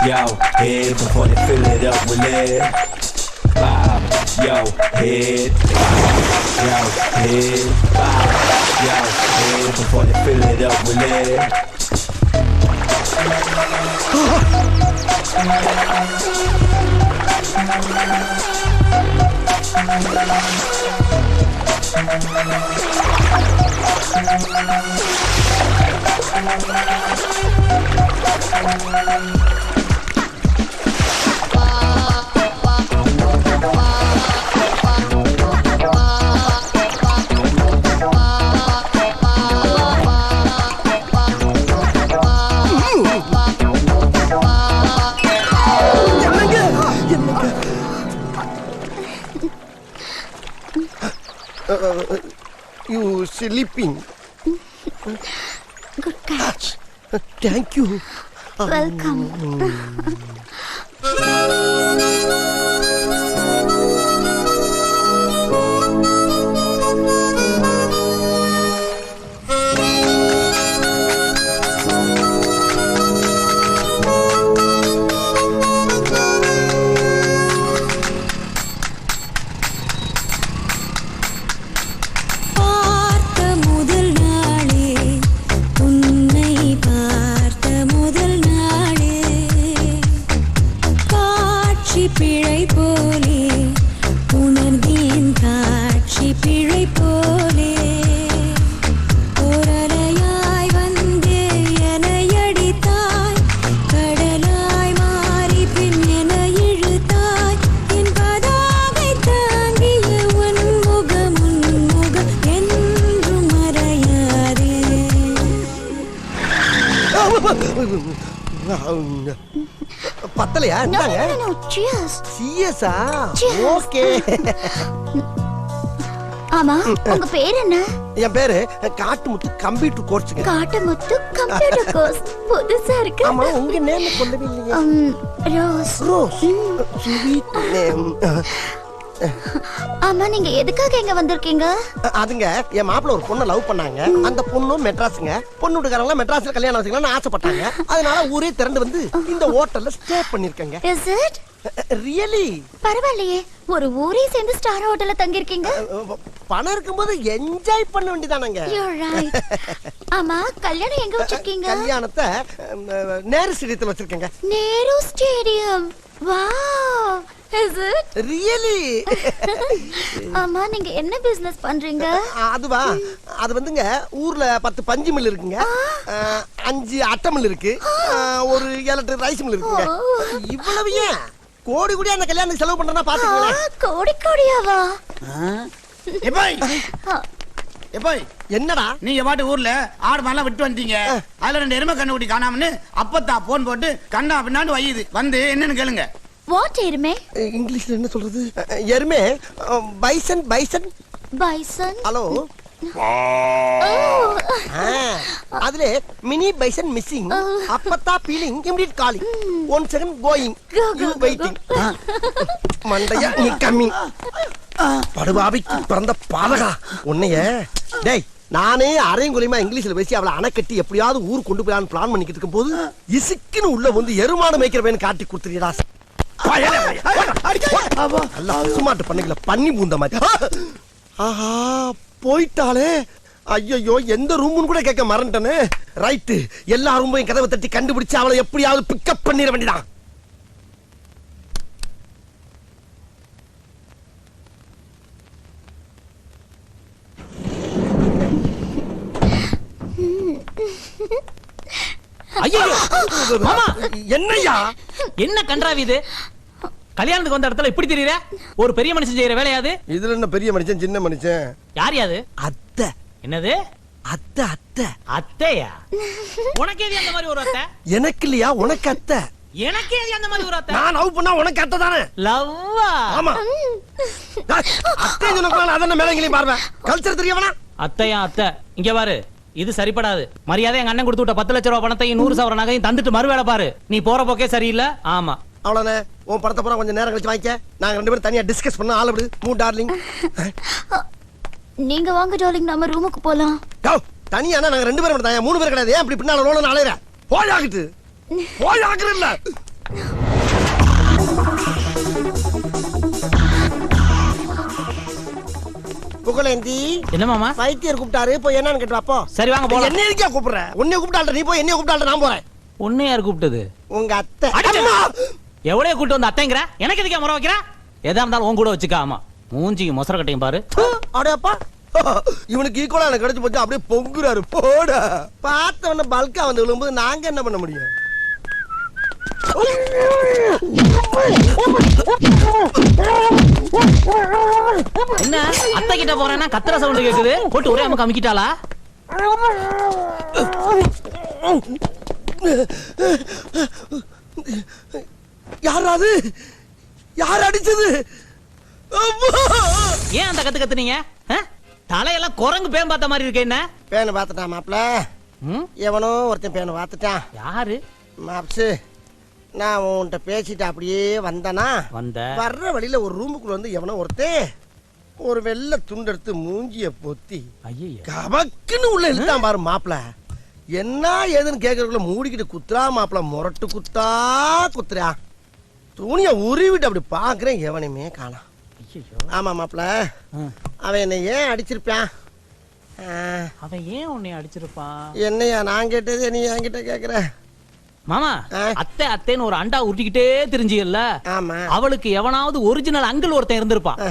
yo, head before they fill it up with lead. Bob, yo, head. Yo, head. Bob, yo, head before they fill it up with lead. You sleeping? Good catch. Thank you. Welcome. பத்தலையா? No, cheers. சீரியஸா? Okay. ஆமா, உங்க பேர் என்ன? என் பேரு Kattumuthu computer கோர்ஸ்ங்க. Kattumuthu computer course. புதுசா இருக்கு. ஆமா, உங்க நேம் சொல்லவே இல்லையா? ரோஸ். ரோஸ். Sweet name. ஆமா, நீங்க எதுக்காக இங்க வந்திருக்கீங்க? அதுங்க என் மாப்பிள்ள ஒரு பொண்ணை லவ் பண்ணாங்க. அந்த பொண்ணும் மெட்ராஸ்ங்க. பொண்ணு வீட்டுக்காரங்க மெட்ராஸ்ல கல்யாணம் வச்சுக்கலாம்னு ஆசைப்பட்டாங்க. அதனால ஊரே திரண்டு வந்து இந்த ஹோட்டல்ல ஸ்டே பண்ணிருக்கேங்க. Is it? ரியலி? பரவாயில்லையே, ஒரு ஊரே சேர்ந்து ஸ்டார் ஹோட்டல்ல தங்கி இருக்கீங்க. பணம் இருக்கும்போது என்ஜாய் பண்ண வேண்டியதானங்க. You're right. ஆமா, கல்யாணம் எங்க வச்சிருக்கீங்க? கல்யாணத்தை நேரு ஸ்டேடியத்துல வச்சிருக்கேங்க. Nehru stadium. Wow. Is it? Really? ஆமா, நீங்க என்ன பிசினஸ் பண்றீங்க? அதுவா, அது வந்துங்க ஊர்ல 10 பஞ்சு மில் இருக்குங்க, 5 அட்டை மில் இருக்கு, ஒரு 7 8 ரைஸ் மில் இருக்குங்க. இவ்வளவு ஏன் கோடி கோடி அந்த கல்யாணத்துக்கு செலவு பண்றேன்னா பாத்துக்கோங்க. கோடி கோடியாவா? எப்போய் என்னடா நீங்க பாட்டு ஊர்ல ஆடு மாலாம் விட்டு வந்தீங்க. அதுல 2 எருமை கண்ணுக்குட்டி காணாமன்னு அப்பத்தான் போன் போட்டு கண்ணா பின்னாண்டு வையுது. வந்து என்னன்னு கேளுங்க. வாட் எருமை? இங்கிலீஷ்ல என்ன சொல்றது? எருமை. பைசன். பைசன். பைசன். ஹலோ. அதுல மினி பைசன் மிஸ்ஸிங், அப்பத்தா feeling, immediate calling, 1 second going, you waiting. மண்டையா நீ கம்மிங். படுபாவிக்கு பிறந்த பாதகா உன்னைய. டேய், நானே அரைங்குலியமா இங்கிலீஷ்ல பேசி அவளை அணைக்கட்டி எப்படியாவது ஊர் கொண்டு போயான்னு பிளான் பண்ணிக்கிட்டு இருக்கும் போது இசுக்குன்னு உள்ள வந்து எருமாடு மேய்க்கிறவன் காட்டி கொடுத்துறியடா. சுமாட்டு பண்ணிக்கல பண்ணி பூந்த மாதிரி. ஆஹா, போயிட்டாலே. ஐயோ, எந்த ரூம்னு கூட கேட்க மறந்துட்டனே. ரைட், எல்லா ரூமையும் கதவை தட்டி கண்டுபிடிச்சு அவளை எப்படியாவது பிக்கப் பண்ணிட வேண்டியதான். என்னையா என்ன கன்றாவி இது? கல்யாணத்துக்கு வந்த இடத்துல இப்படி தெரியற? ஒரு பெரிய மனுஷன் செய்யற வேலையாது? இதுல என்ன பெரிய மனுஷன் சின்ன மனுஷன்? யார் யாது? அத்தை. என்னது அத்தை? அத்தை. அத்தையா? உனக்கு ஏது அந்த மாதிரி ஒரு அத்தை? எனக்கு இல்லையா, உனக்கு அத்தை. எனக்கு ஏது அந்த மாதிரி ஒரு அத்தை? நான் லவ் பண்ணா உனக்கு அத்தை தானே? லவ்வா? ஆமா. அத்தை சொன்னப்ப அதென்ன மேலங்களையும் பாருங்க. கல்ச்சர் தெரியவனா? அத்தையா அத்தை. இங்க பாரு, இது சரிப்படாது. மரியாதை எங்க அண்ணன் கொடுத்து விட்ட 10 லட்சம் ரூபாய் பணத்தையும் 100 சவர நகையும் தந்துட்டு மறுவேளை பாரு. நீ போற போக்கே சரியில்லை. ஆமா, அவ்வளவுதானே. உன் படத்தை பூரா கொஞ்சம் நேரம் கழிச்சு வாங்கிக்க. நாங்க 2 பேரும் தனியா டிஸ்கஸ் பண்ண ஆள் விடு. மூ டார்லிங். நீங்க வாங்க டார்லிங், நம்ம ரூமுக்கு போலாம். தனியா நாங்க 2 பேரும் தான், 3 பேர் கிடையாது. ஏன் இப்படி பின்னால ரோல அலையற? போயாகிட்டு போயாகிற இல்ல. புகழேந்தி என்ன மாமா? வைத்தியர் கூப்பிட்டாரு போய் என்னன்னு கேட்டு அப்போ. சரி வாங்க போலாம். என்ன இருக்கா கூப்பிடுற? உன்னை கூப்பிட்டாள்ற நீ போய், என்னைய கூப்பிட்டாள்ற நான் போறேன். உன்னை யார் கூப்பிட்டது? உங்க அத்தை. அடிச்சு. அம்மா! எவ்வளவு கூட்டு வந்து அத்தைங்கிற? எனக்கு எதுக்கே முறை வைக்கிற? எதா இருந்தாலும் உன் கூட வச்சுக்க. ஆமா மூஞ்சிக்கு மொசர கட்டையும் பாரு. அடேப்பா இவனுக்கு ஈக்குவலா எனக்கு கிடைச்சு போச்சு. அப்படியே பொங்குறாரு போட. பார்த்தவன பல்கா வந்து விழும்போது நாங்க என்ன பண்ண முடியும்? என்ன அத்தை கிட்ட போறேன்னா கத்துற சவுண்ட் கேக்குது. போட்டு ஒரே அம்மா கமிக்கிட்டாளா? யாராவது யார் அடிச்சது? ஏன் அந்த கத்து கத்துனீங்க? தலையெல்லாம் குரங்கு பேன் பார்த்த மாதிரி இருக்கு. என்ன பேனை பார்த்துட்டான் மாப்ள. எவனோ ஒருத்தன் பேனை பார்த்துட்டான். யாரு? மாப்ஸு நான் உன்கிட்ட பேசிட்டு அப்படியே வந்தனா வர்ற வழியில ஒரு ரூமுக்குள்ள வந்து எவனோ ஒருத்தன் ஒரு வெள்ளை துண்டு எடுத்து மூஞ்சிய பொத்தி கபக்குன்னு உள்ள இழுத்தான் பாரு மாப்ள. என்ன ஏதுன்னு கேக்குறதுக்குள்ள மூடிக்கிட்டு குத்துறா மாப்ள. முரட்டு குத்தா குத்துறா. துணிய உருவிட்டு அப்படி பாக்குறேன், எவனையுமே காணாம். ஆமா மாப்ள, அவன் என்ன ஏன் அடிச்சிருப்பான்? அவன் ஏன் உன்னை அடிச்சிருப்பான்? என்னையா நான் கேட்டது நீ என்கிட்ட கேக்குற? மாமா அத்தை அத்தைன்னு ஒரு அண்டா உருட்டிக்கிட்டே தெரிஞ்சியல்ல. ஆமா. அவளுக்கு எவனாவது ஒரிஜினல் அங்கிள் ஒருத்தன் இருந்திருப்பான்.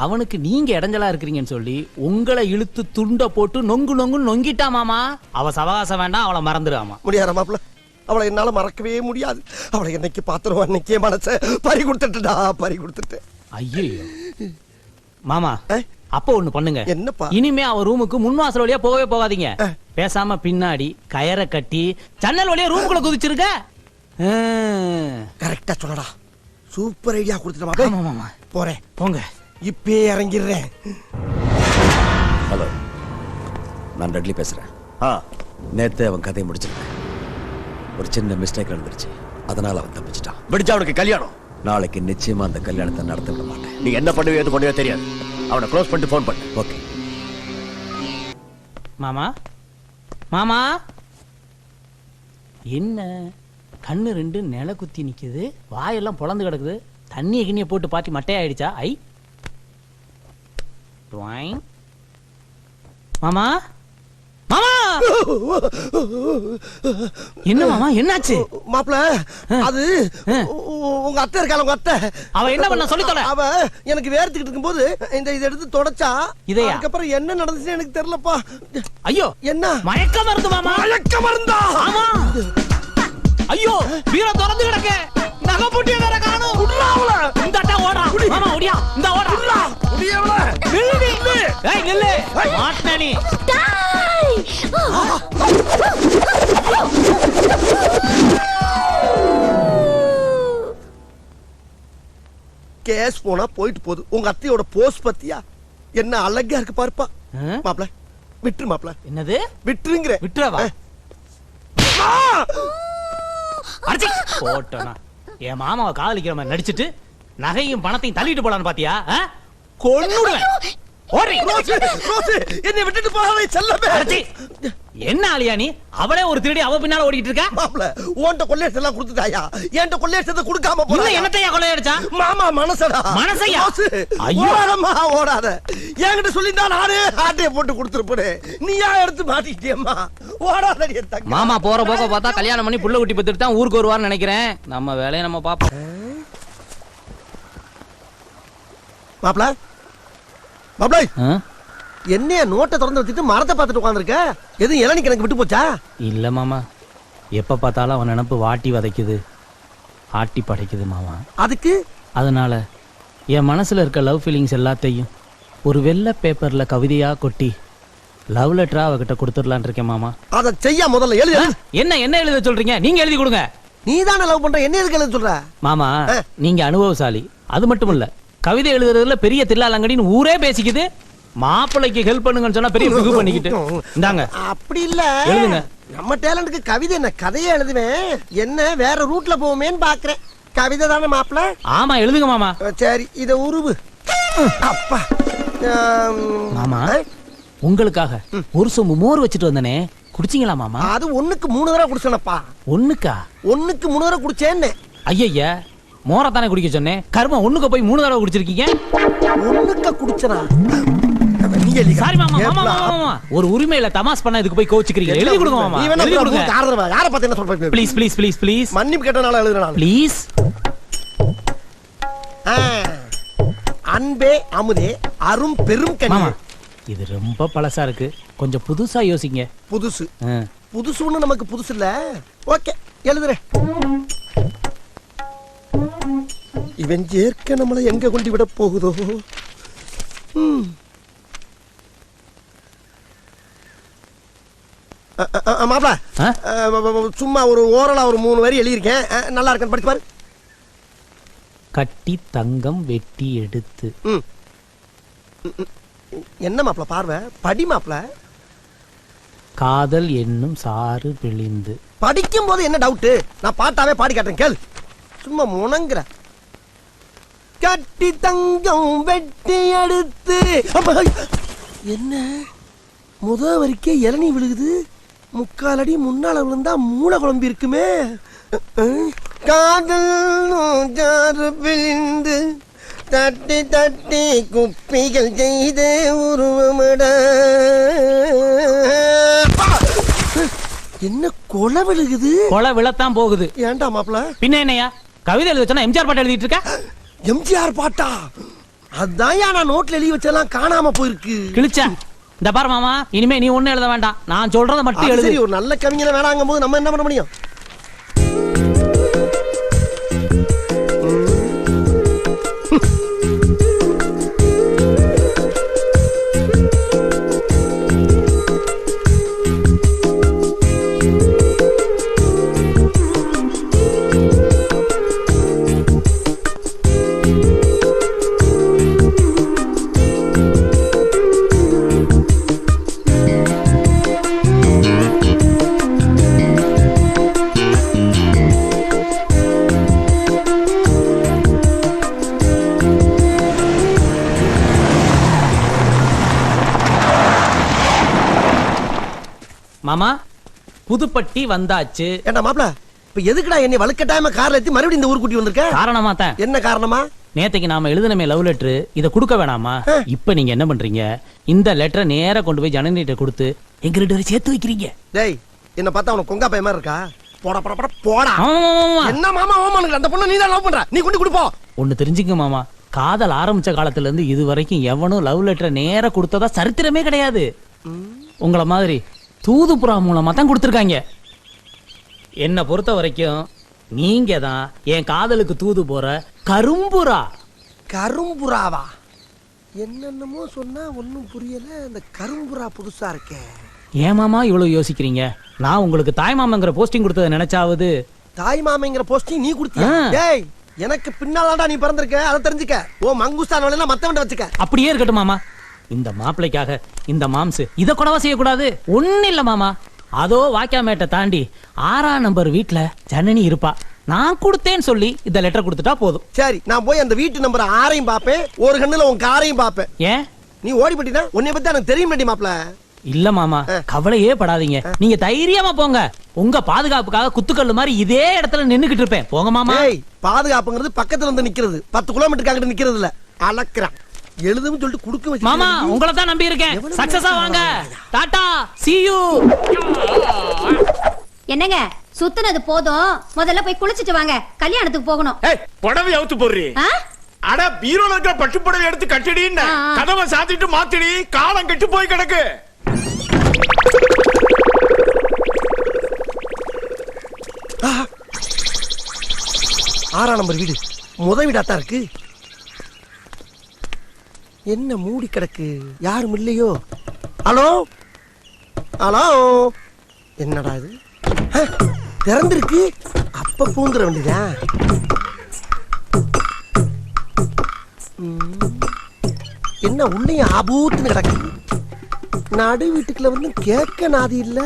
அவனுக்கு நீங்க இடைஞ்சலா இருக்கிறீங்கன்னு சொல்லி உங்களை இழுத்து துண்ட போட்டு நொங்கு நொங்கு நொங்கிட்டா மாமா. அவ சவகாசம் வேண்டாம், அவளை மறந்துடாமா. முடியாத மாப்ள, அவளை என்னால மறக்கவே முடியாது. அவளை என்னைக்கு பாத்துருவோம், அன்னைக்கே மனச பறி கொடுத்துட்டுடா, பறி கொடுத்துட்டு. ஐயோ மாமா, அப்ப ஒண்ணு பண்ணுங்க. என்னப்பா? இனிமே அவ ரூமுக்கு முன்வாசல் வழியா போகவே போகாதீங்க. பேசாம பின்னாடி கயரை கட்டி ஜன்னல் வழியா ரூமுக்குள்ள குதிச்சிருக்க. கரெக்டா சொல்லடா. சூப்பர் ஐடியா கொடுத்துட்டா. மாமா போறேன், போங்க. இப்பே இறங்கிடுறேன். ஹலோ, நான் ரெட்லி பேசுறேன். நேத்து அவன் கதையை முடிச்சிருக்கேன். ஒரு சின்ன மிஸ்டேக் நடந்துருச்சு, அதனால அவன் தப்பிச்சிட்டான். விடிச்சா அவனுக்கு கல்யாணம். நாளைக்கு நிச்சயமா அந்த கல்யாணத்தை நடத்த விட மாட்டேன். நீ என்ன பண்ணுவே எது பண்ணுவே தெரியாது. அவனை க்ளோஸ் பண்ணிட்டு ஃபோன் பண்ணு. ஓகே மாமா. மாமா என்ன கண்ணு ரெண்டு நில குத்தி நிக்குது, வாயெல்லாம் பொளந்து கிடக்குது. தண்ணிய கிண்ணிய போட்டு பாட்டி மட்டையாயிடுச்சா? ஐ மாமா, மாமா என்ன மாமா, என்னாச்சு? மாப்ள அது உங்க அத்தை இருக்கால, உங்க அத்தை. அவ என்ன பண்ண சொல்லி தொலை. அவ எனக்கு வேர்த்துக்கிட்டு இருக்கும்போது இதை எடுத்து தொடச்சா. இதையா? அதுக்கப்புறம் என்ன நடந்துச்சுன்னு எனக்கு தெரியலப்பா. ஐயோ என்ன மயக்க மருந்து மாமா? மயக்க மருந்தா? ஆமா. ஐயோ வீர திறந்து கிடக்கு, நகை பூட்டிய வேற காணோம். உட்றாவல இந்த அட்டா ஓடா மாமா, ஓடியா இந்த ஓடா. உட்றா முடியவல. நில்லு நில்லு. ஏய் நில்லு. மாட்டனே நீ. கேஸ் போனா போயிட்டு போகுது. உங்க அத்தையோட போஸ் பத்தியா என்ன அழகா இருக்கு பாருப்பா. மாப்ள விட்டுரு மாப்ள. என்னது விட்டுருங்கற? விட்டுறவா? அடிச்சி போட்டனா. என் மாமாவை காதலிக்கிற மாதிரி நடிச்சிட்டு நகையும் பணத்தையும் தள்ளிட்டு போலான்னு பாத்தியா? கொன்னுடுவேன். ஓடி ரோசி, ரோசி என்னை விட்டுட்டு போகாதே செல்லமே. அடிச்சி. என்ன ஆலியா நீ? அவளே ஒரு திருடி அவ பின்னால ஓடிட்டு இருக்கா. மாப்ள உன்கிட்ட கொள்ளையடிச்சு எல்லாம் கொடுத்துட்டாயா? என்கிட்ட கொள்ளையடிச்சத கொடுக்காம போறா. இல்ல என்னத்தையா கொள்ளையடிச்சா? மாமா மனசடா. மனசையா? ஐயோ ஓடாதம்மா, ஓடாத. என்கிட்ட சொல்லிந்தா நானே ஆட்டைய போட்டு கொடுத்துருப்பேனே. நீயா எடுத்து மாட்டிக்கிட்டியம்மா. ஓடாதடி தங்க. மாமா போற போக பார்த்தா கல்யாணம் பண்ணி புள்ள குட்டி பெத்துட்டு தான் ஊருக்கு வருவார்னு நினைக்கிறேன். நம்ம வேலையை நம்ம பாப்போம். மாப்ள மாப்ள என்னைய நோட்டை திறந்து வச்சுட்டு மரத்தை பார்த்துட்டு உட்கார்ந்திருக்க? எதுவும் இளநீ கணக்கு விட்டு போச்சா? இல்ல மாமா, எப்ப பார்த்தாலும் அவன் நினப்பு வாட்டி வதைக்குது, ஆட்டி படைக்குது மாமா. அதுக்கு அதனால என் மனசுல இருக்க லவ் ஃபீலிங்ஸ் எல்லாத்தையும் ஒரு வெள்ளை பேப்பர்ல கவிதையா கொட்டி லவ் லெட்டரா அவகிட்ட கொடுத்துடலான் இருக்கேன் மாமா. அத செய்ய முதல்ல எழுது. என்ன என்ன எழுத சொல்றீங்க? நீங்க எழுதி கொடுங்க. நீ தானே லவ் பண்ற, என்ன எதுக்கு எழுத சொல்ற? மாமா நீங்க அனுபவசாலி. அது மட்டும் இல்ல, கவிதை எழுதுறதுல பெரிய தில்லாலங்கடின்னு ஊரே பேசிக்குது. மாப்பிள்ளைக்கு ஹெல்ப் பண்ணுங்கன்னு சொன்னா பெரிய பிகு பண்ணிக்கிட்டு. இந்தாங்க. அப்படி இல்ல, எழுதுங்க. நம்ம டேலண்ட்க்கு கவிதை என்ன கதையே எழுதுவேன். என்ன வேற ரூட்ல போவோமேன்னு பாக்குறேன். கவிதை தானே மாப்பிள்ள? ஆமா எழுதுங்க மாமா. சரி இத உருவு. அப்பா மாமா உங்களுக்காக ஒரு சொம்பு மோர் வச்சுட்டு வந்தனே, குடிச்சீங்களா மாமா? அது ஒண்ணுக்கு 3 தடவை குடிச்சனப்பா. ஒண்ணுக்கா? ஒண்ணுக்கு 3 தடவை குடிச்சேன்னு. ஐயய்யா மோரத்தானே குடிக்க சொன்னேன், கரும ஒண்ணுக்கு போய் 3 தடவை குடிச்சிருக்கீங்க. ஒண்ணுக்க குடிச்சனா? சாரி மாமா, மாமா மாமா, ஒரு உரிமையில தமாஸ் பண்ண இதுக்கு போய் கோச்சிக்கிறீங்க. எழுதி கொடுங்க மாமா, எழுதி கொடுங்க. யார பத்தி என்ன சொல்ற? ப்ளீஸ் ப்ளீஸ் ப்ளீஸ் ப்ளீஸ், மன்னிப்பு கேட்டனால எழுதுறேன் ப்ளீஸ். அன்பே அமுதே அரும் பெரும் கனி. மாமா இது ரொம்ப பழசா இருக்கு, கொஞ்சம் புதுசா யோசிங்க. புதுசு புதுசுன்னு நமக்கு புதுசு இல்ல. ஓகே எழுதுறேன். இவன் ஏற்க நம்மளை எங்க கொண்டு விட போகுதோ? மாப்ள சும்மா ஒரு ஓரலா ஒரு 3 வரி எழுதியிருக்கேன், நல்லா இருக்கேன், படிச்சு பாரு. கட்டி தங்கம் வெட்டி எடுத்து. என்ன மாப்ள பார்வை? படி மாப்ள. காதல் என்னும் சாறு பிழிந்து. படிக்கும் போது என்ன டவுட்? நான் பாட்டாவே பாடி காட்டுறேன், கேளு. சும்மா முணங்குற. கட்டி தங்கம் வெட்டி எடுத்து. என்ன முத வரைக்கே இளநீ விழுகுது, 3/4 அடி முன்னால விழுந்தா மூளை குழம்பி இருக்குமே. காதல் பிழிந்து தட்டி தட்டி குப்பிகள் செய்து உருவமிட. என்ன கொலை விழுகுது? கொலை விழத்தான் போகுது. ஏன்டா மாப்ள? பின்ன என்னையா கவிதை எழுதி வச்சா எம்ஜிஆர் பாட்டு எழுதிட்டு இருக்க? எம்ஜிஆர் பாட்டா? அதான் நான் நோட்ல எழுதி வச்செல்லாம் காணாம போயிருக்கு. கிழிச்சா இந்த பாரு மாமா, இனிமே நீ ஒண்ணு எழுத வேண்டாம், நான் சொல்றத மட்டும் எழுது. சரி, ஒரு நல்ல கவிஞனை வேணாங்கும் போது நம்ம என்ன பண்ண முடியும்? மாமா புதுப்பட்டி வந்தாச்சு. ஏண்டா மாப்ள, இப்ப எதுக்குடா என்னை வழுக்கட்டாயமா கார்ல ஏத்தி மறுபடியும் இந்த ஊர் கூட்டி வந்திருக்க? காரணமா தான். என்ன காரணமா? நேத்தைக்கு நாம எழுதுனமே லவ் லெட்டர், இத கொடுக்க வேணாமா? இப்ப நீங்க என்ன பண்றீங்க, இந்த லெட்டரை நேரா கொண்டு போய் ஜனனிட்ட கொடுத்து எங்க 2 பேரும் சேர்த்து வைக்கிறீங்க. டேய், என்ன பார்த்தா உனக்கு கொங்கா பைய மாதிரி இருக்கா? போடா போடா போடா போடா. என்ன மாமா மாமானுக்கு அந்த பொண்ணு நீ தான் லவ் பண்ற, நீ கொண்டு கொடுப்போ. ஒன்னு தெரிஞ்சுங்க மாமா, காதல் ஆரம்பிச்ச காலத்துல இருந்து இது வரைக்கும் எவனும் லவ் லெட்டரை நேரா கொடுத்ததா சரித்திரமே கிடையாது. உங்கள மாதிரி தூதுப்புறா மூலமா தான் கொடுத்துருக்காங்க. என்ன பொறுத்த வரைக்கும் நீங்க தான் என் காதலுக்கு தூது போற கரும்புறா. கரும்புறாவா? என்னென்னமோ சொன்னா ஒன்னும் புரியல. இந்த கரும்புறா புதுசா இருக்கே. ஏன் மாமா இவ்வளவு யோசிக்கிறீங்க? நான் உங்களுக்கு தாய் மாமங்கிற போஸ்டிங் கொடுத்ததை நினைச்சாவது. தாய் மாமங்கிற போஸ்டிங் நீ கொடுத்தியா? டேய், எனக்கு பின்னாலடா நீ பிறந்திருக்க, அதை தெரிஞ்சுக்க. ஓ மங்குஸ்தான் வேலையில மத்தவண்ட வச்சுக்க. அப்படியே இருக்கட்டும் மாமா, இந்த மாப்பிளைக்காக இந்த மாம்சு இத கூடவா செய்யக்கூடாது? ஒண்ணு இல்ல மாமா, அதோ வாக்கியாமேட்டை தாண்டி 6ஆம் நம்பர் வீட்டுல ஜனனி இருப்பா. நான் கொடுத்தேன்னு சொல்லி இந்த லெட்டர் கொடுத்துட்டா போதும். சரி, நான் போய் அந்த வீட்டு நம்பர் 6ஐயும் பாப்பேன், ஒரு கண்ணுல உன் காரையும் பாப்பேன். ஏன் நீ ஓடி போட்டினா உன்னை பத்தி எனக்கு தெரியும் மாப்ள. இல்ல மாமா, கவலையே படாதீங்க, நீங்க தைரியமா போங்க. உங்க பாதுகாப்புக்காக குத்துக்கல்லு மாதிரி இதே இடத்துல நின்னுகிட்டு இருப்பேன். போங்க மாமா. பாதுகாப்புங்கிறது பக்கத்துல வந்து நிக்கிறது, 10 கிலோமீட்டர் அங்கிட்டு நிக்கிறது இல்ல. அலக்குறான். எழுதுன்னு சொல்லிட்டு குடுக்க வச்சு. மாமா உங்களை தான் நம்பி இருக்கேன், சக்சஸா வாங்க. Tata, see you. என்னங்க சுத்துனது போதும், முதல்ல போய் குளிச்சிட்டு வாங்க, கல்யாணத்துக்கு போகணும். புடவை அவுத்து போடுறீ. அட பீரோல இருக்கிற பட்டு புடவை எடுத்து கட்டிடின்னு கதவை சாத்திட்டு மாத்திடி, காலம் கெட்டு போய் கிடக்கு. 6ஆம் நம்பர் வீடு முத வீடாத்தான் இருக்கு. என்ன மூடி கிடக்கு, யாரும் இல்லையோ? ஹலோ ஹலோ, என்னடா இது திறந்திருக்கு? அப்ப பூந்துட வேண்டியதா? என்ன உள்ளேயும் ஆபூத்துன்னு கிடக்கு. நடு வீட்டுக்குள்ள வந்து கேட்க நாதி இல்ல.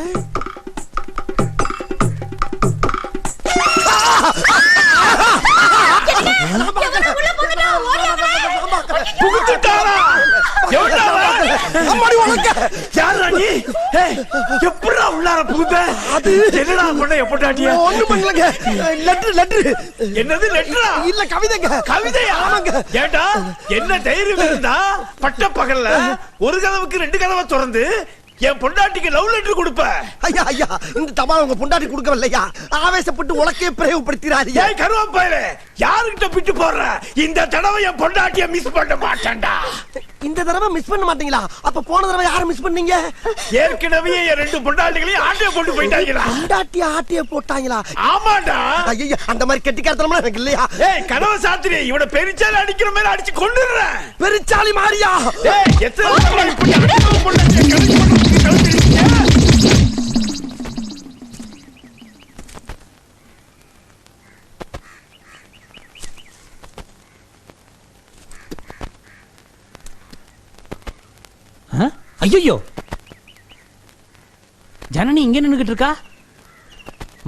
என்னடா பண்ண பொண்டாட்டியா? ஒண்ணும் பண்ணலங்க. லெட்டர் என்னது லெட்டரா? இல்ல கவிதைங்க. கவிதையா? ஆமாங்க. ஏண்டா என்ன தைரியம் இருந்தா பட்ட பகல்ல ஒரு கதவுக்கு 2 கதவை திறந்து என் பொண்டாட்டிக்கு லவ் லெட்டர் கொடுப்ப? ஐயா ஐயா, இந்த தபால் உங்க பொண்டாட்டி கொடுக்கவில்லையா? ஆவேசப்பட்டு உலக்கே பிரயோகப்படுத்திறாரு. ஏய் கருவாப்பாயிலே, யாருக்கிட்ட பிட்டு போடுற? இந்த தடவை என் பொண்டாட்டிய மிஸ் பண்ண மாட்டேன்டா. இந்த தடவை மிஸ் பண்ண மாட்டீங்களா? அப்ப போன தடவை யாரை மிஸ் பண்ணீங்க? ஏற்கனவே என் 2 பொண்டாட்டிகளையும் ஆட்டைய போட்டு போயிட்டாங்களா? பொண்டாட்டி ஆட்டிய போட்டாங்களா? ஆமாடா. ஐயா, அந்த மாதிரி கெட்டிக்காரத்தனமா எனக்கு இல்லையா? ஏய் கதவை சாத்திரி, இவனை பெருச்சாலி அடிக்கிற மாதிரி அடிச்சு கொன்னுறேன். பெருச்சாலி மாரியா? ஏய் எத்தனை தடவை இப்படி அடிக்கிற பொண்டாட்டிய கழுத்து போட்டு கழுத்திருக்கீங்க? ஐயோ, ஜனனி இங்க நின்னுகிட்டு இருக்கா.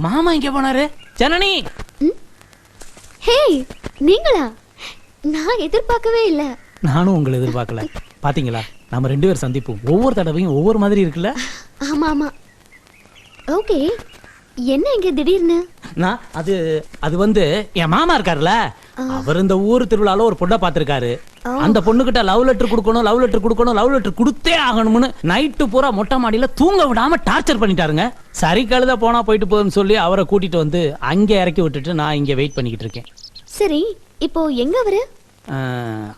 மாமா இங்க போனாரு. ஜனனி, ஹே, நீங்களா? நான் எதிர்பார்க்கவே இல்ல. நானும் உங்களை எதிர்பார்க்கல. பாத்தீங்களா, நம்ம 2 பேர் சந்திப்போம் ஒவ்வொரு தடவையும் ஒவ்வொரு மாதிரி இருக்குல்ல. ஆமா ஆமா. ஓகே, என்ன இங்க திடீர்னு? நான் அது வந்து என் மாமா இருக்காருல்ல, அவர் இந்த ஊர் திருவிழால ஒரு பொண்ணை பாத்திருக்காரு. அந்த பொண்ணுகிட்ட லவ் லெட்டர் கொடுக்கணும், லவ் லெட்டர் கொடுக்கணும், லவ் லெட்டர் கொடுத்தே ஆகணும்னு நைட்டு பூரா மொட்டை மாடியில தூங்க விடாம டார்ச்சர் பண்ணிட்டாருங்க. சரி கழுத போனா போயிட்டு போகுதுன்னு சொல்லி அவரை கூட்டிட்டு வந்து அங்கே இறக்கி விட்டுட்டு நான் இங்க வெயிட் பண்ணிக்கிட்டு இருக்கேன். சரி, இப்போ எங்க அவரு?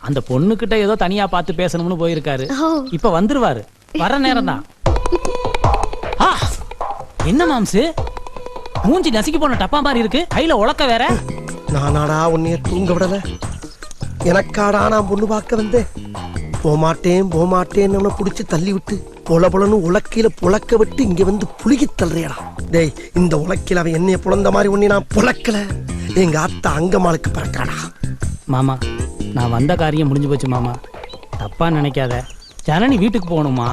அந்த பொண்ணுகிட்ட ஏதோ தனியா பார்த்து பேசணும்னு போயிருக்காரு. இப்ப வந்துருவாரு. வர நேரம் தான். என்ன மாம்சு, மூஞ்சி நசுக்கி போன டப்பா மாதிரி இருக்கு, கையில உலக்க வேற. நானாடா உன்னைய தூங்க விடல, எனக்காடா நான் பொண்ணு பார்க்க வந்தேன். போமாட்டேன்னு புடிச்சு தள்ளி விட்டு பொல பொலன்னு உலக்கையில புழக்க விட்டு இங்க வந்து புழுகி தள்ளுறியடா. டேய், இந்த உலக்கையில அவன் என்னைய புலந்த மாதிரி உன்னை நான் புழக்கல. எங்க அத்தா அங்கமாளுக்கு பறக்காடா. மாமா, நான் வந்த காரியம் முடிஞ்சு போச்சு மாமா, தப்பா நினைக்காத. ஜனனி வீட்டுக்கு போகணுமா,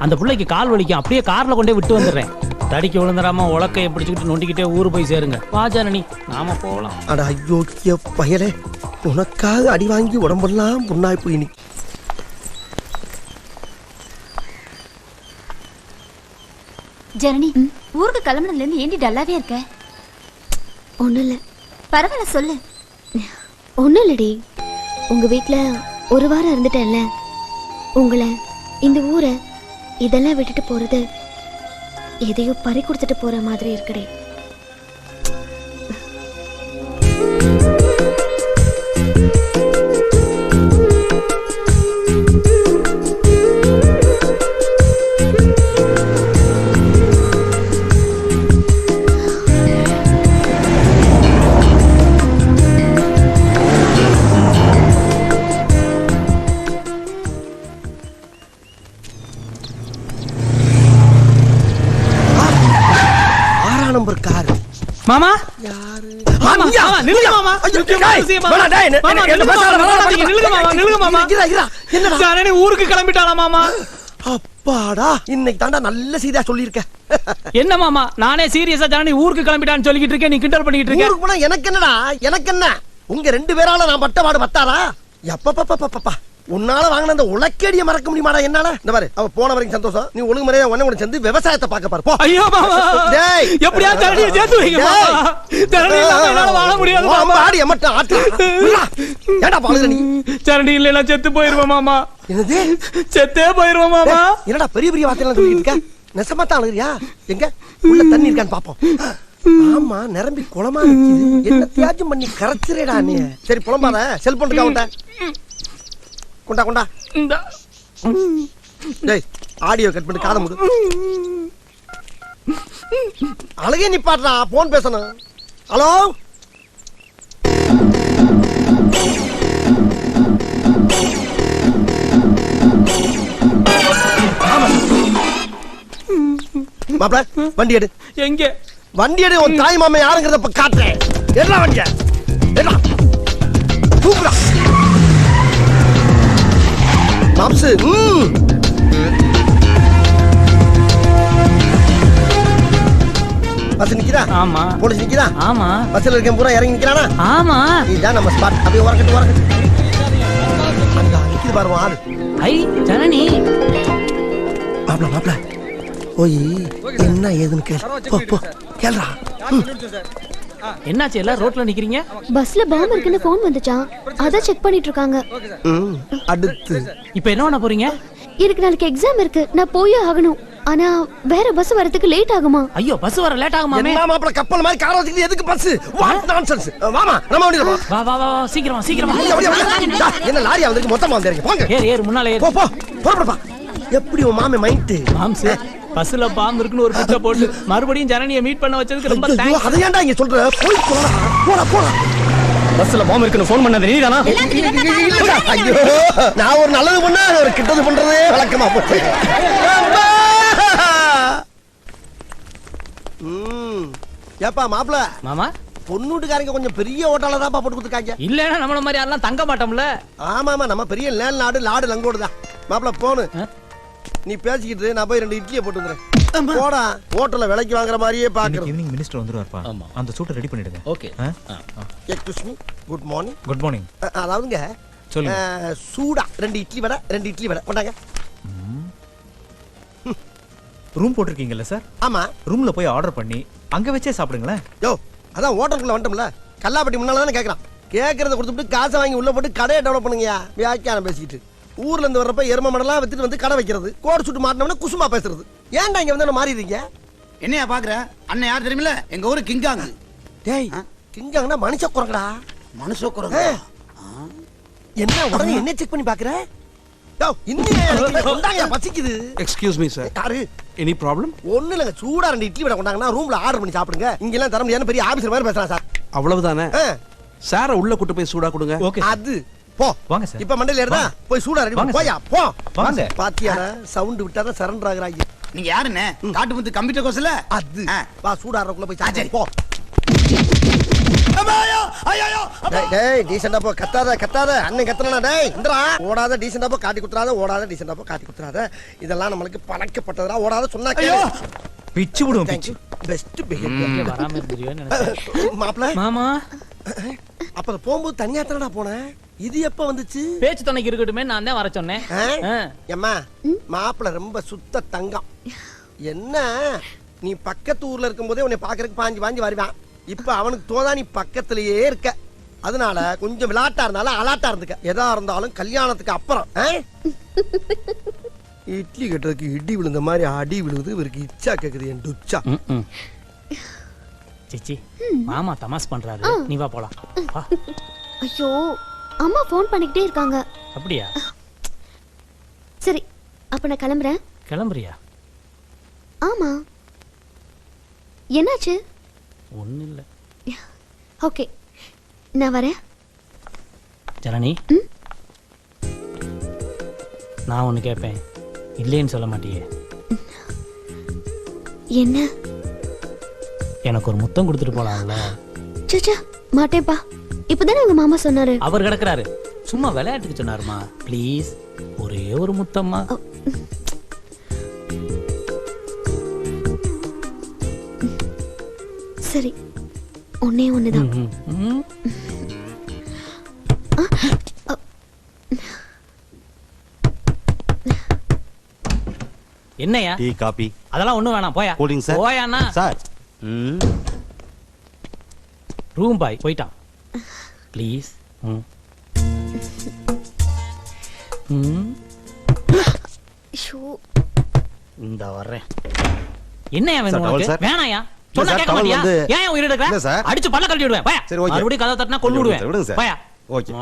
அந்த பிள்ளைக்கு கால் வலிக்கும், அப்படியே கார்ல கொண்டே விட்டு வந்துடுறேன். தடிக்கு விழுந்துடாம உலக்கையை பிடிச்சுக்கிட்டு நொண்டிக்கிட்டே ஊரு போய் சேருங்க. வா ஜனனி, நாம போகலாம். அட ஐயோக்கிய பயலே, உனக்காக அடி வாங்கி உடம்பெல்லாம் புண்ணாய் போய் நீ. ஜனனி, ஊருக்கு கிளம்புனதுல இருந்து ஏண்டி டல்லாவே இருக்க? ஒண்ணும் இல்ல. பரவாயில்ல, சொல்லு. ஒண்ணும் இல்லடி, உங்க வீட்ல ஒரு வாரம் இருந்துட்டேன்ல, உங்களை, இந்த ஊரை, இதெல்லாம் விட்டுட்டு போறது எதையோ பறி கொடுத்துட்டு போற மாதிரி இருக்குடே. மாமா, ஊருக்கு கிளம்பிட்டாளா மாமா? அப்பாடா, இன்னைக்கு தாண்டா நல்ல செய்தியா சொல்லியிருக்க. என்ன மாமா, நானே சீரியஸா ஜனனி ஊருக்கு கிளம்பிட்டான்னு சொல்லிக்கிட்டு இருக்கேன், நீ கிண்டல் பண்ணிக்கிட்டு இருக்க. ஊருக்கு போனா எனக்கு என்னடா, எனக்கு என்ன? உங்க 2 பேரால நான் பட்ட பாடு பத்தாரா? எப்பப்பா உன்னால வாங்கின அந்த உலக்கேடிய மறக்க முடியுமாடா என்னால? இந்த பாரு, அவ போன வரைக்கும் சந்தோஷம். நீ ஒழுங்கு முறையா உன்ன கூட சேர்ந்து விவசாயத்தை பார்க்க பாரு. போ. ஐயோ மாமா, டேய், எப்படியா தரணியை சேர்த்து வைங்க மாமா. தரணி இல்லாம என்னால வாழ முடியாது மாமா. ஆடி எமட்ட ஆட்டு. ஏடா பாலுற நீ? தரணி இல்லைன்னா செத்து போயிருவேன் மாமா. என்னது? செத்தே போயிருவேன் மாமா. என்னடா பெரிய பெரிய வார்த்தையெல்லாம் சொல்லிட்டு இருக்க? நெசமா தான் அழுறியா? எங்க உள்ள தண்ணி இருக்கான்னு பாப்போம். ஆமா, நிரம்பி குளமா நிக்குது. என்ன தியாஜம் பண்ணி கரைச்சிரேடா நீ. சரி புலம்பாத, செல்போன் இருக்கா உன்ட? கொண்டா கொண்டா. டேய், ஆடியோ கட் பண்ணி காதை மூடு. அழகே நிப்பாட்றா, போன் பேசணும். ஹலோ, மாப்ள வண்டி எடு. எங்க வண்டி எடு? உன் தாய் மாமா யாருங்கிறத இப்ப காட்டுறேன். என்ன வண்டிய என்ன தூக்குறா மாப்ஸ்? பஸ் நிக்கிறா? ஆமா. போலீஸ் நிக்கிறா? ஆமா. பஸ்ல இருக்கேன் பூரா இறங்கி நிக்கிறானா? ஆமா. இதான் நம்ம ஸ்பாட். அப்படியே உரக்கட்டு. அங்க நிக்குது பாருங்க ஆளு. ஐ ஜனனி. மாப்ள போய் என்ன ஏதுன்னு கேளு. போ. கேளுடா. என்னாச்சு எல்லாம் ரோட்ல நிக்கிறீங்க? பஸ்ல பாம்பு இருக்குன்னு போன் வந்துச்சான், அதான் செக் பண்ணிட்டு இருக்காங்க. அடுத்து இப்ப என்ன பண்ண போறீங்க? எனக்கு நாளைக்கு எக்ஸாம் இருக்கு, நான் போயே ஆகணும். ஆனா வேற பஸ் வரதுக்கு லேட் ஆகுமா? ஐயோ பஸ் வர லேட் ஆகுமாமே. என்ன மாப்ள கப்பல் மாதிரி கார வச்சிட்டு எதுக்கு பஸ்? What nonsense. வாமா நம்ம வண்டில வா. வா வா வா சீக்கிரம் வா, சீக்கிரம் வா. என்ன லாரியா வந்து மொத்தமா வந்தீங்க? போங்க. ஏறு முன்னால ஏறு. போ போ. போறப்பா. எப்படி உன் மாமே மைண்ட்? மாம்ஸ் பஸ்ல பாம்பு இருக்குன்னு ஒரு பிச்சை போட்டு மறுபடியும் ஜனனியை மீட் பண்ண வச்சதுக்கு ரொம்ப தேங்க்ஸ். அத ஏன்டா இங்க சொல்ற? போய் போடா. போடா போடா. பஸ்ல பாம்பு இருக்குன்னு ஃபோன் பண்ணது நீதானா? இல்லடா. ஐயோ நான் ஒரு நல்லது பண்ணா ஒரு கிட்டது பண்றதே வழக்கமா போச்சு. ஏப்பா மாப்ள மாமா பொண்ணுட்டுக்காரங்க கொஞ்சம் பெரிய ஹோட்டல்ல தான் போட்டு கொடுத்துருக்காங்க. இல்லன்னா நம்மள மாதிரி யாரெல்லாம் தங்க மாட்டோம்ல. ஆமாமா நம்ம பெரிய லேண்ட் லாடு லங்கோடுதான். மாப்ள போனு நீ பேசிக்கிட்டு நான் போய் 2 இட்லியை போட்டு வந்துறேன். போடா ஹோட்டல்ல விலைக்கு வாங்குற மாதிரியே பாக்குறேன். ஈவினிங் மினிஸ்டர் வந்துருவார்ப்பா. அந்த சூட்டை ரெடி பண்ணிடுங்க. Okay. Excuse me good morning. Good morning. அதாவதுங்க சொல்லுங்க. சூடா 2 இட்லி வடை கொண்டாங்க. ரூம் போட்டிருக்கீங்கல்ல சார்? ஆமா. ரூம்ல போய் ஆர்டர் பண்ணி அங்க வச்சே சாப்பிடுங்களேன். யோ அதான் ஹோட்டலுக்குள்ள வந்துட்டோம்ல, கல்லாப்பட்டி முன்னால தானே கேட்கறான். கேட்கறத கொடுத்துட்டு காசை வாங்கி உள்ள போட்டு கடையை டெவலப் பண்ணுங்கயா. வியாக்கியானம் பேசிக்கிட்டு ஊர்ல இருந்து வர்றப்ப எரும மடலாம் வித்துட்டு வந்து கடை வைக்கிறது, கோடு சுட்டு மாட்டினோம்னா குசுமா பேசுறது. ஏன்டா இங்க வந்து மாறிடுறீங்க? என்னையா பாக்குற? அண்ணன் யார் தெரியுமில்ல? எங்க ஊரு கிங்காங். டேய் கிங்காங்னா மனுஷ குரங்கடா. மனுஷ குரங்கு. என்ன உடனே என்ன செக் பண்ணி பாக்குற? யோ இன்னைக்கு கொண்டாங்க பசிக்குது. Excuse me sir. யாரு? Any problem? ஒண்ணு இல்லங்க, சூடா 2 இட்லி வடை கொண்டாங்கன்னா ரூம்ல ஆர்டர் பண்ணி சாப்பிடுங்க. இங்க எல்லாம் தர முடியாது, பெரிய ஆபீசர் மாதிரி பேசுறான் சார். அவ்வளவுதானே? சார உள்ள கூட்டி போய் சூடா கொடுங்க. ஓகே. அது போ வாங்க சார். இப்ப மண்டையில ஏறதா போய் சூடா ரெடி வாங்க போயா போ. வாங்க. பாத்தியாடா சவுண்ட் விட்டாதான் சரண்டர் ஆகுறாங்க. நீங்க யாருன்னு? காட்டு முத்து கம்ப்யூட்டர் கோர்ஸ்ல? அது வா சூடா ஆறக்குள்ள போய் சாப்பிடு போ. டேய் டீசெண்டா போ. கத்தாத அண்ணன் கத்தனா. டேய் இந்தடா ஓடாத டீசெண்டா போ. காட்டி குத்துறாத. ஓடாத டீசெண்டா போ. காட்டி குத்துறாத. இதெல்லாம் நம்மளுக்கு பழக்கப்பட்டதா. ஓடாத சொன்னா கேளு. பிச்சு விடுவோம் பிச்சு. Best behaviour. வராம இருந்துருவேன்னு நினைச்சேன். மாப்ள மாமா அப்ப போகும்போது தனியா தானடா போனேன். இது எப்ப வந்துச்சு? பேச்சு துணைக்கு இருக்கட்டுமே நான் தான் வர சொன்னேன். ஏம்மா மாப்பிள ரொம்ப சுத்த தங்கம். என்ன நீ பக்கத்து ஊர்ல இருக்கும்போதே உன்னை பாக்குறதுக்கு பாஞ்சு வருவான். இப்ப அவனுக்கு தோதா நீ பக்கத்திலேயே இருக்க. அதனால கொஞ்சம் விளையாட்டா இருந்தாலும் அலாட்டா இருந்துக்க. எதா இருந்தாலும் கல்யாணத்துக்கு அப்புறம். இட்லி கட்டுறதுக்கு இடி விழுந்த மாதிரி அடி விழுது. இவருக்கு இச்சா கேக்குது என் டுச்சா. சிச்சி மாமா தமாஸ் பண்றாரு, நீ வா போலாம். ஐயோ அம்மா ஃபோன் பண்ணிக்கிட்டே இருக்காங்க. அப்படியா? சரி அப்ப நான் கிளம்புறேன். கிளம்புறியா? ஆமா. என்னாச்சு? ஒண்ணு இல்ல. ஓகே நான் வரேன். ஜனனி நான் ஒண்ணு கேட்பேன், இல்லைன்னு சொல்ல மாட்டியே? என்ன? எனக்கு ஒரு முத்தம் கொடுத்துட்டு போலாம்ல? சச்சா மாட்டேப்பா. இப்பதானே உங்க மாமா சொன்னாரு. அவர் கிடக்குறாரு, சும்மா விளையாட்டுக்கு சொன்னாருமா. ப்ளீஸ் ஒரே ஒரு முத்தம்மா. சரி ஒன்னே ஒண்ணுதான். என்னையா? டீ காபி அதெல்லாம் ஒண்ணும் வேணாம், போயா. Cooling sir. போயாண்ணா சார். ரூம் பாய் போயிட்டான். ப்ளீஸ். இந்த வர்றேன். என்னையா வேணும் உனக்கு? வேணாயா? சொன்னா கேட்க மாட்டியா? ஏன் உயிர் எடுக்கற? அடிச்சு பல்ல கழட்டி விடுவேன். போயா. மறுபடியும் கதை தட்டினா கொன்னு விடுவேன். போயா.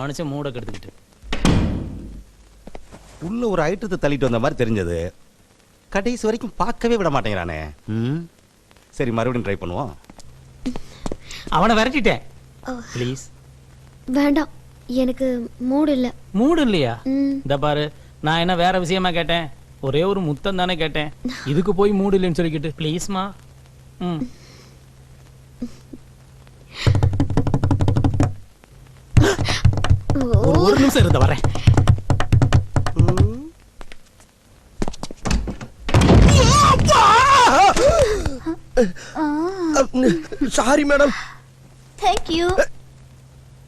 மனுஷன் மூட கெடுத்துக்கிட்டு. உள்ள ஒரு ஐட்டத்தை தள்ளிட்டு வந்த மாதிரி தெரிஞ்சது. கடைசி வரைக்கும் பார்க்கவே விட மாட்டேங்கிறானே. சரி மறுபடியும் ட்ரை பண்ணுவோம். அவனை விரட்டிட்டேன். ப்ளீஸ். வேண்டாம் எனக்கு மூடு இல்ல. மூடு இல்லையா? இந்த பாரு நான் என்ன வேற விஷயமா கேட்டேன்? ஒரே ஒரு முத்தம் தானே கேட்டேன். இதுக்கு போய் மூடு இல்லைன்னு சொல்லிக்கிட்டு ப்ளீஸ்மா. ஒரு நிமிஷம் இருந்த வரேன். Sorry madam. Thank you.